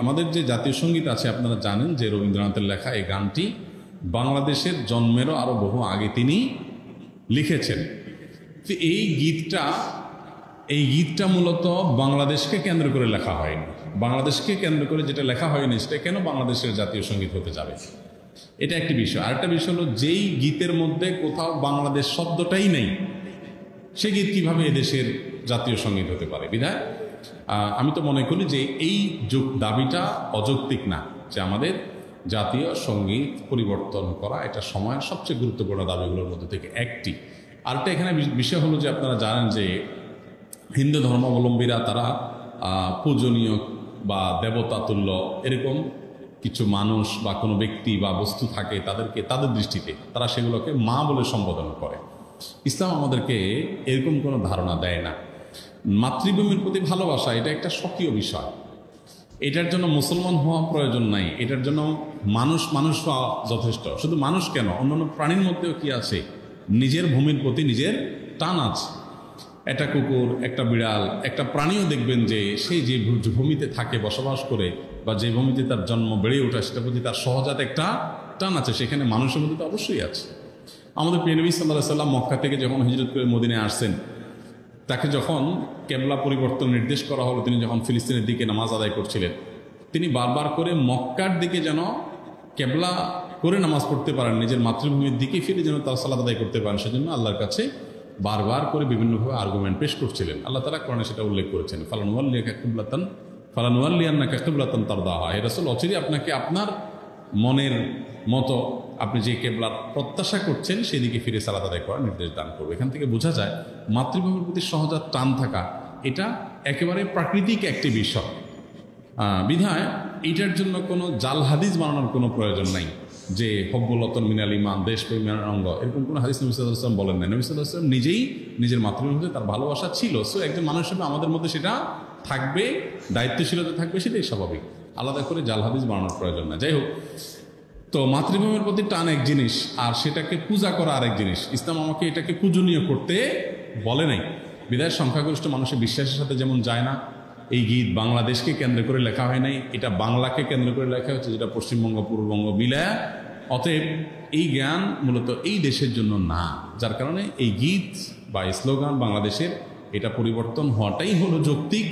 আমাদের যে জাতীয় সঙ্গীত আছে আপনারা জানেন যে রবীন্দ্রনাথের লেখা এই গানটি বাংলাদেশের জন্মেরও আরও বহু আগে তিনি লিখেছেন। তো এই গীতটা মূলত বাংলাদেশকে কেন্দ্র করে লেখা হয়নি। বাংলাদেশকে কেন্দ্র করে যেটা লেখা হয়নি সেটা কেন বাংলাদেশের জাতীয় সঙ্গীত হতে যাবে, এটা একটি বিষয়। আরেকটা বিষয় হলো যেই গীতের মধ্যে কোথাও বাংলাদেশ শব্দটাই নেই সে গীত কীভাবে এদেশের জাতীয় সঙ্গীত হতে পারে। বিধায় আমি তো মনে করি যে এই দাবিটা অযৌক্তিক না, যে আমাদের জাতীয় সঙ্গীত পরিবর্তন করা এটা সময়ের সবচেয়ে গুরুত্বপূর্ণ দাবিগুলোর মধ্যে থেকে একটি। আরেকটা এখানে বিষয় হলো যে আপনারা জানেন যে হিন্দু ধর্মাবলম্বীরা তারা পূজনীয় বা দেবতা তুল্য এরকম কিছু মানুষ বা কোনো ব্যক্তি বা বস্তু থাকে, তাদেরকে তাদের দৃষ্টিতে তারা সেগুলোকে মা বলে সম্বোধন করে। ইসলাম আমাদেরকে এরকম কোনো ধারণা দেয় না। মাতৃভূমির প্রতি ভালোবাসা এটা একটা স্বকীয় বিষয়, এটার জন্য মুসলমান হওয়া প্রয়োজন নাই, এটার জন্য মানুষ হওয়া যথেষ্ট। শুধু মানুষ কেন, অন্যান্য প্রাণীর মধ্যেও কি আছে, নিজের ভূমির প্রতি নিজের টান আছে। একটা কুকুর, একটা বিড়াল, একটা প্রাণীও দেখবেন যে সেই যে ভূমিতে থাকে বসবাস করে বা যে ভূমিতে তার জন্ম বেড়ে ওঠা সেটার প্রতি তার সহজাত একটা টান আছে, সেখানে মানুষের মধ্যে তো অবশ্যই আছে। আমাদের প্রিয় নবী সাল্লাল্লাহু আলাইহি ওয়াসাল্লাম মক্কা থেকে যখন হিজরত করে মদিনায় আসছেন, তাকে যখন কেবলা পরিবর্তন নির্দেশ করা হলো, তিনি যখন ফিলিস্তিনের দিকে নামাজ আদায় করছিলেন, তিনি বারবার করে মক্কার দিকে যেন কেবলা করে নামাজ পড়তে পারেন, নিজের মাতৃভূমির দিকে ফিরে যেন তার সালাত আদায় করতে পারেন, সেজন্য আল্লাহর কাছে বারবার করে বিভিন্নভাবে আর্গুমেন্ট পেশ করছিলেন। আল্লাহ তাআলা কোরআনে সেটা উল্লেখ করেছেন, ফালানুওয়াল্লিয়ান্নাকা কিবলাতান তারদাহা, হে রাসূল অচিরে আপনাকে আপনার মনের মতো আপনি যে কেবলার প্রত্যাশা করছেন সেদিকে ফিরে সালাত আদায় করার নির্দেশ দান করবে। এখান থেকে বোঝা যায় মাতৃভূমির প্রতি সহজাত টান থাকা এটা একেবারে প্রাকৃতিক একটি বিষয়। বিধায় এটার জন্য কোনো জাল হাদিস বানানোর কোনো প্রয়োজন নাই, যে হব্বুলতন মিনাল ইমান, দেশপ্রেমের অঙ্গ, এরকম কোনো হাদিস নবী সাল্লাল্লাহু আলাইহি ওয়াসাল্লাম বলেন না। নবী সাল্লাল্লাহু আলাইহি ওয়াসাল্লাম নিজেই নিজের মাতৃভূমির মধ্যে তার ভালোবাসা ছিল। সো একজন মানুষ হিসেবে আমাদের মধ্যে সেটা থাকবে, দায়িত্বশীলতা থাকবে, সেটাই স্বাভাবিক। আলাদা করে জাল হাদিস বানানোর প্রয়োজন না। যাই হোক, তো মাতৃভূমির প্রতি টান এক জিনিস, আর সেটাকে পূজা করা আরেক জিনিস। ইসলাম আমাকে এটাকে পূজনীয় করতে বলে নাই। বিদায় সংখ্যাগরিষ্ঠ মানুষের বিশ্বাসের সাথে যেমন যায় না, এই গীত বাংলাদেশকে কেন্দ্র করে লেখা হয় নাই, এটা বাংলাকে কেন্দ্র করে লেখা হচ্ছে, যেটা পশ্চিমবঙ্গ পূর্ববঙ্গ বিলায়। অতএব এই জ্ঞান মূলত এই দেশের জন্য না, যার কারণে এই গীত বা স্লোগান বাংলাদেশের এটা পরিবর্তন হওয়াটাই হলো যৌক্তিক।